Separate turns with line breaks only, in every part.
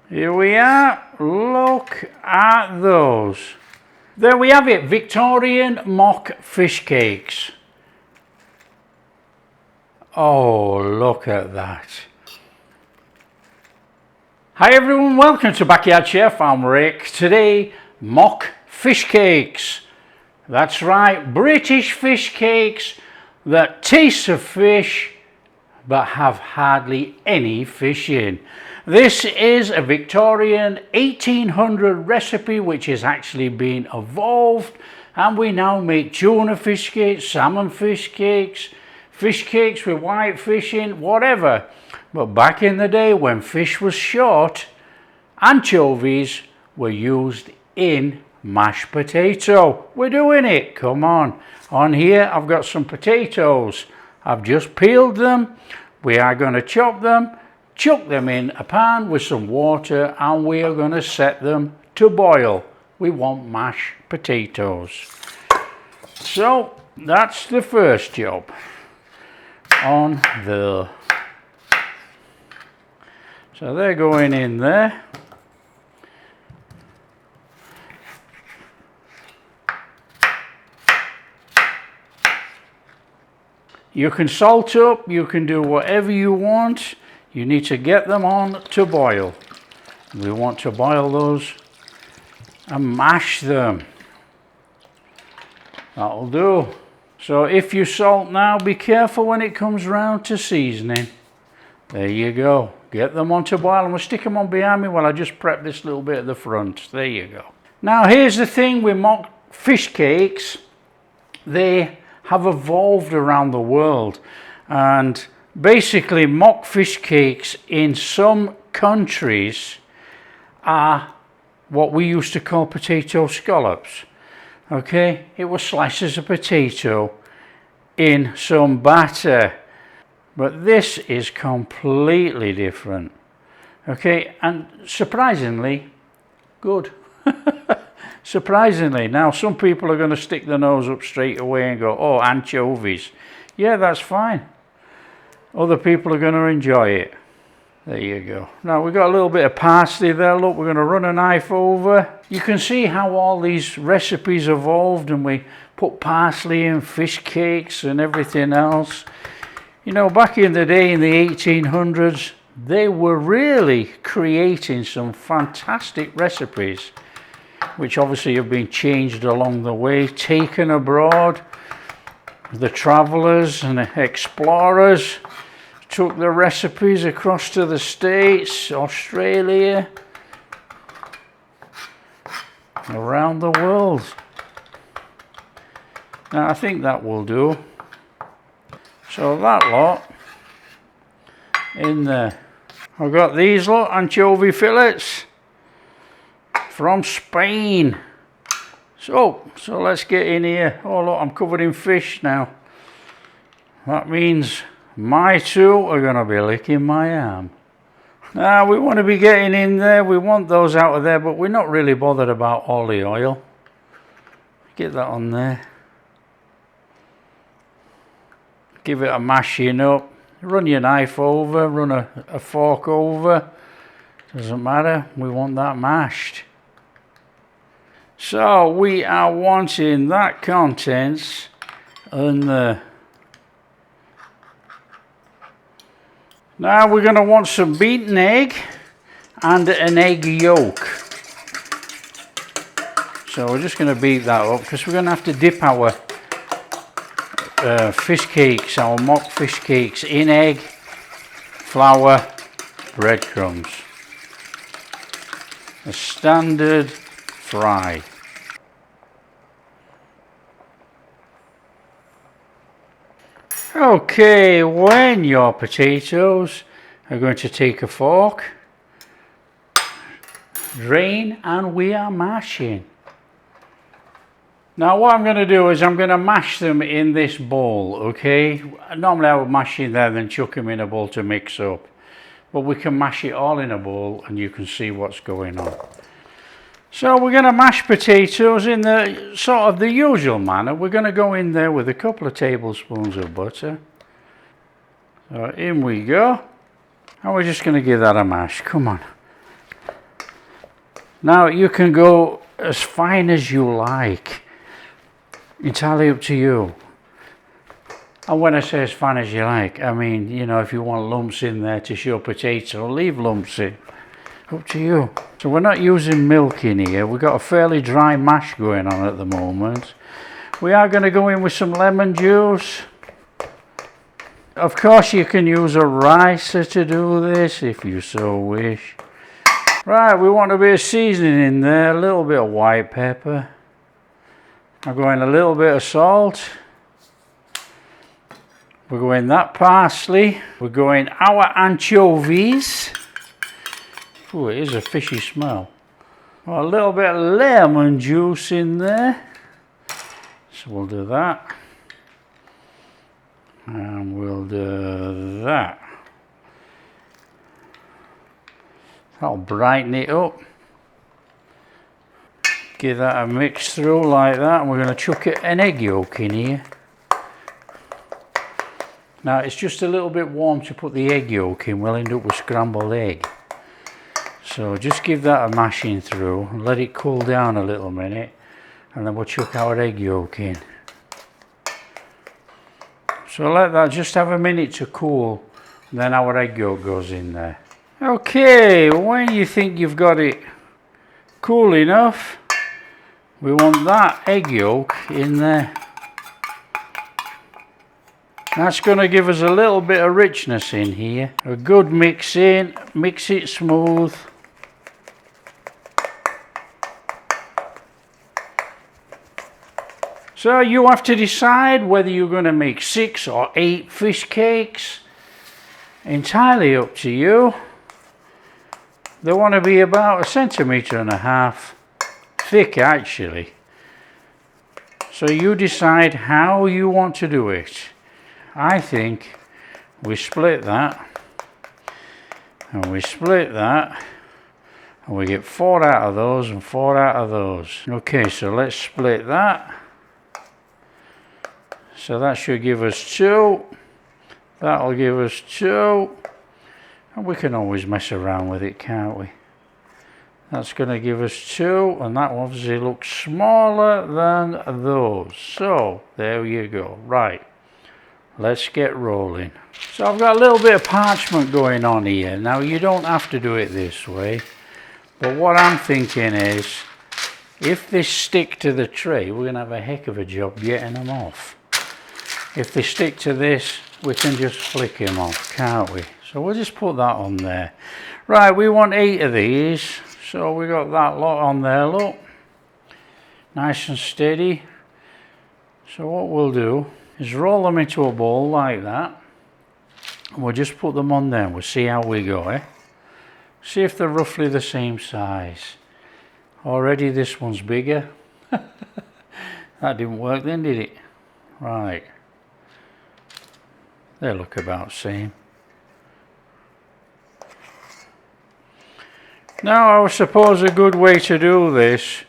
Here we are. Look at those. There we have it, Victorian mock fish cakes. Oh, look at that. Hi everyone, welcome to Backyard Chef. I'm Rick. Today, mock fish cakes. That's right, British fish cakes that taste of fish but have hardly any fish in. This is a Victorian 1800 recipe which has actually been evolved, and we now make tuna fish cakes, salmon fish cakes with white fish in, whatever. But back in the day when fish was short, anchovies were used in mashed potato. We're doing it, come on. On here I've got some potatoes. I've just peeled them. We are going to chop them, chuck them in a pan with some water, and we are going to set them to boil. We want mashed potatoes. So that's the first job on there. So they're going in there. You can salt up, you can do whatever you want. You need to get them on to boil. We want to boil those and mash them. That'll do. So if you salt now, be careful when it comes round to seasoning. There you go. Get them on to boil, and we'll stick them on behind me while I just prep this little bit at the front. There you go. Now here's the thing with mock fish cakes. They have evolved around the world, and basically mock fish cakes in some countries are what we used to call potato scallops. Okay, it was slices of potato in some batter, but this is completely different. Okay, and surprisingly good. Surprisingly. Now some people are going to stick their nose up straight away and go, oh, anchovies. Yeah, that's fine. Other people are going to enjoy it. There you go. Now we've got a little bit of parsley there. Look, we're going to run a knife over. You can see how all these recipes evolved, and we put parsley in fish cakes and everything else. You know, back in the day in the 1800s, they were really creating some fantastic recipes, which obviously have been changed along the way, taken abroad. The travellers and explorers took the recipes across to the States, Australia, around the world. Now I think that will do. So that lot in there. I've got these lot, anchovy fillets from Spain. So let's get in here. Oh look, I'm covered in fish now. That means my two are going to be licking my arm. Now we want to be getting in there. We want those out of there, but we're not really bothered about all the oil. Get that on there. Give it a mashing up. Run your knife over, run a fork over. Doesn't matter, we want that mashed. So we are wanting that contents in there. Now we're going to want some beaten egg and an egg yolk. So we're just going to beat that up because we're going to have to dip our fish cakes, our mock fish cakes, in egg, flour, breadcrumbs. A standard fry. Okay, when your potatoes are going to take a fork, drain, and we are mashing. Now what I'm going to do is I'm going to mash them in this bowl, okay? Normally I would mash in there then chuck them in a bowl to mix up. But we can mash it all in a bowl and you can see what's going on. So we're going to mash potatoes in the sort of the usual manner. We're going to go in there with a couple of tablespoons of butter. So in we go. And we're just going to give that a mash. Come on. Now you can go as fine as you like, entirely up to you. And when I say as fine as you like, I mean, you know, if you want lumps in there to show potato, leave lumps in. Up to you. So we're not using milk in here. We've got a fairly dry mash going on at the moment. We are going to go in with some lemon juice. Of course you can use a ricer to do this if you so wish. Right, we want a bit of seasoning in there, a little bit of white pepper. I'm going a little bit of salt. We're going that parsley. We're going our anchovies. Ooh, it is a fishy smell. Well, a little bit of lemon juice in there. So we'll do that. And we'll do that. That'll brighten it up. Give that a mix through like that. And we're going to chuck an egg yolk in here. Now it's just a little bit warm to put the egg yolk in. We'll end up with scrambled egg. So just give that a mashing through and let it cool down a little minute, and then we'll chuck our egg yolk in. So let that just have a minute to cool, and then our egg yolk goes in there. Okay, when you think you've got it cool enough, we want that egg yolk in there. That's going to give us a little bit of richness in here. A good mix in, mix it smooth. So you have to decide whether you're going to make 6 or 8 fish cakes. Entirely up to you. They want to be about 1.5 centimeters thick actually. So you decide how you want to do it. I think we split that, and we split that, and we get 4 out of those and 4 out of those. Okay, so let's split that. So that should give us 2. That'll give us 2. And we can always mess around with it, can't we? That's going to give us 2, and that obviously looks smaller than those. So there you go. Right. Let's get rolling. So I've got a little bit of parchment going on here. Now you don't have to do it this way, but what I'm thinking is, if they stick to the tray, we're going to have a heck of a job getting them off. If they stick to this, we can just flick them off, can't we? So we'll just put that on there. Right, we want 8 of these, so we got that lot on there, look. Nice and steady. So what we'll do is roll them into a bowl like that, and we'll just put them on there and we'll see how we go, eh? See if they're roughly the same size. Already this one's bigger. That didn't work then, did it? Right. They look about the same. Now I suppose a good way to do this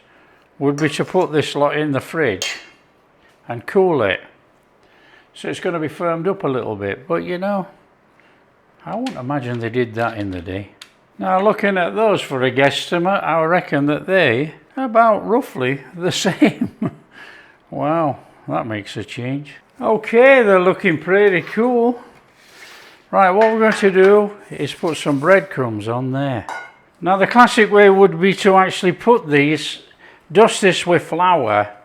would be to put this lot in the fridge and cool it. So it's going to be firmed up a little bit, but you know, I wouldn't imagine they did that in the day. Now looking at those for a guesstimate, I reckon that they are about roughly the same. Wow, that makes a change. Okay, they're looking pretty cool. Right, what we're going to do is put some breadcrumbs on there. Now the classic way would be to actually put these, dust this with flour,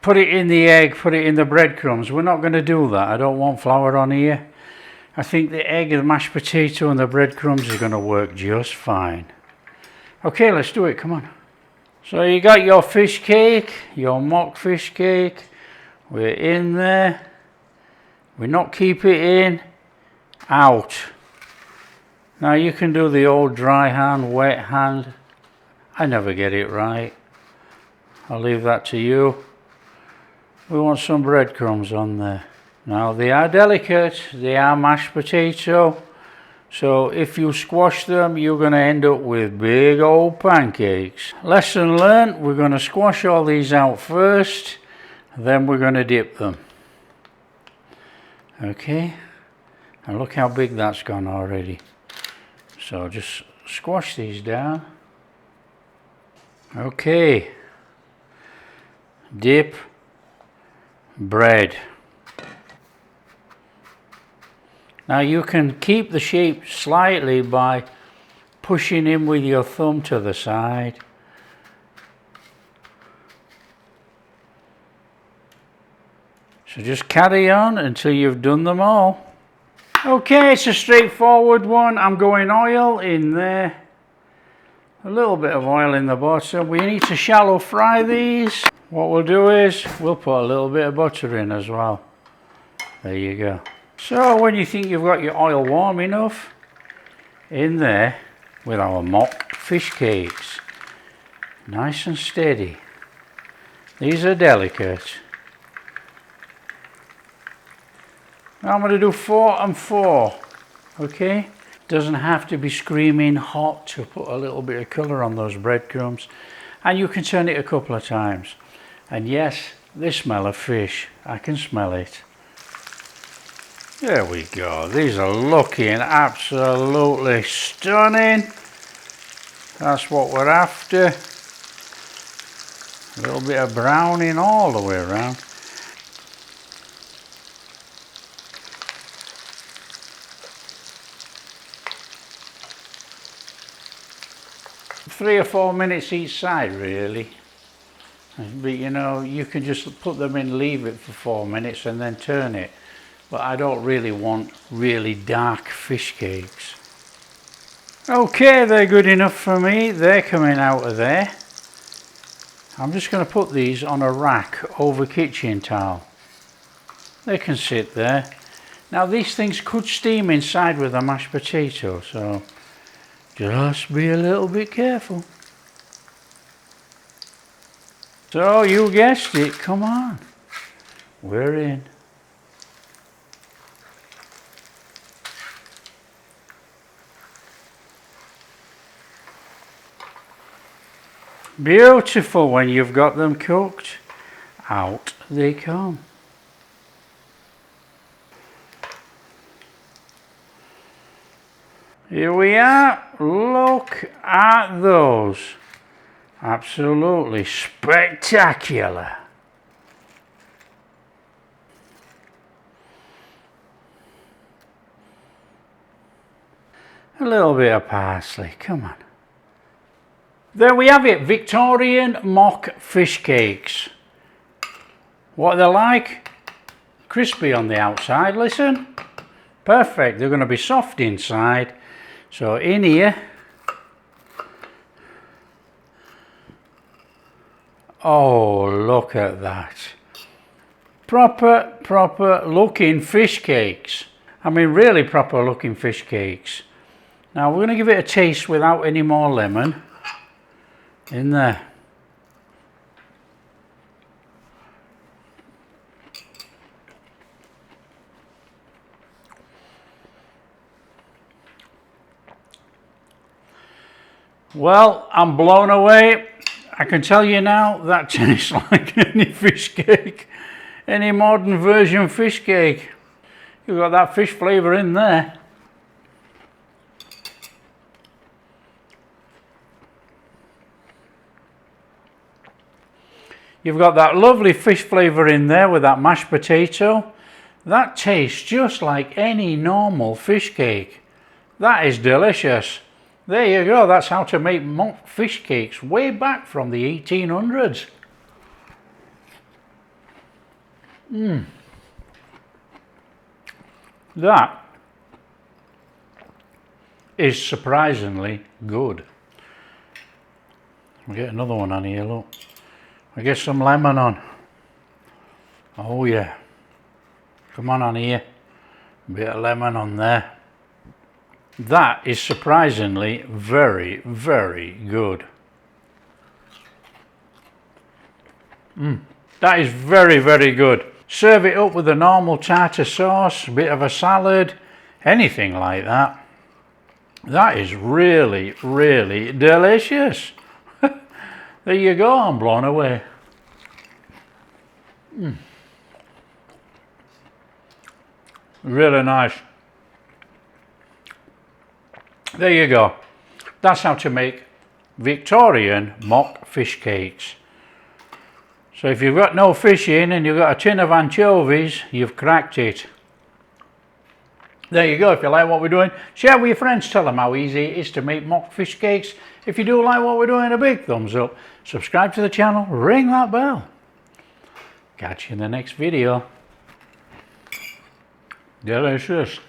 put it in the egg, put it in the breadcrumbs. We're not going to do that. I don't want flour on here. I think the egg, the mashed potato and the breadcrumbs are going to work just fine. Okay, let's do it, come on. So you got your fish cake, your mock fish cake. We're in there. We not keep it in, out. Now you can do the old dry hand, wet hand. I never get it right. I'll leave that to you. We want some breadcrumbs on there. Now they are delicate, they are mashed potato, so if you squash them you're going to end up with big old pancakes. Lesson learned, we're going to squash all these out first, then we're going to dip them. Okay, and look how big that's gone already. So just squash these down. Okay, dip, bread. Now you can keep the shape slightly by pushing in with your thumb to the side. So just carry on until you've done them all. Okay, it's a straightforward one. I'm going oil in there. A little bit of oil in the bottom. We need to shallow fry these. What we'll do is we'll put a little bit of butter in as well. There you go. So when you think you've got your oil warm enough, in there with our mock fish cakes. Nice and steady. These are delicate. Now I'm going to do 4 and 4, okay? Doesn't have to be screaming hot to put a little bit of colour on those breadcrumbs. And you can turn it a couple of times. And yes, the smell of fish, I can smell it. There we go, these are looking absolutely stunning. That's what we're after. A little bit of browning all the way around. Three or 4 minutes each side really, but you know, you can just put them in, leave it for 4 minutes and then turn it, but I don't really want really dark fish cakes. Okay, they're good enough for me. They're coming out of there. I'm just going to put these on a rack over kitchen towel. They can sit there. Now these things could steam inside with a mashed potato, so just be a little bit careful. So you guessed it, come on, we're in. Beautiful. When you've got them cooked, out they come. Here we are, look at those, absolutely spectacular. A little bit of parsley, come on. There we have it, Victorian mock fish cakes. What are they like? Crispy on the outside, listen. Perfect, they're going to be soft inside. So in here, oh look at that, proper looking fish cakes. I mean really proper looking fish cakes. Now we're going to give it a taste without any more lemon in there. Well, I'm blown away. I can tell you now that tastes like any fish cake, any modern version fish cake. You've got that fish flavour in there. You've got that lovely fish flavour in there with that mashed potato. That tastes just like any normal fish cake. That is delicious. There you go, that's how to make mock fish cakes way back from the 1800s. That is surprisingly good. We'll get another one on here, look. I get some lemon on. Oh yeah. Come on here. A bit of lemon on there. That is surprisingly very, very good. That is very, very good. Serve it up with a normal tartar sauce, a bit of a salad, anything like that. That is really, really delicious. There you go, I'm blown away. Really nice. There you go. That's how to make Victorian mock fish cakes. So if you've got no fish in and you've got a tin of anchovies, you've cracked it. There you go. If you like what we're doing, share with your friends, tell them how easy it is to make mock fish cakes. If you do like what we're doing, a big thumbs up, subscribe to the channel, ring that bell. Catch you in the next video. Delicious.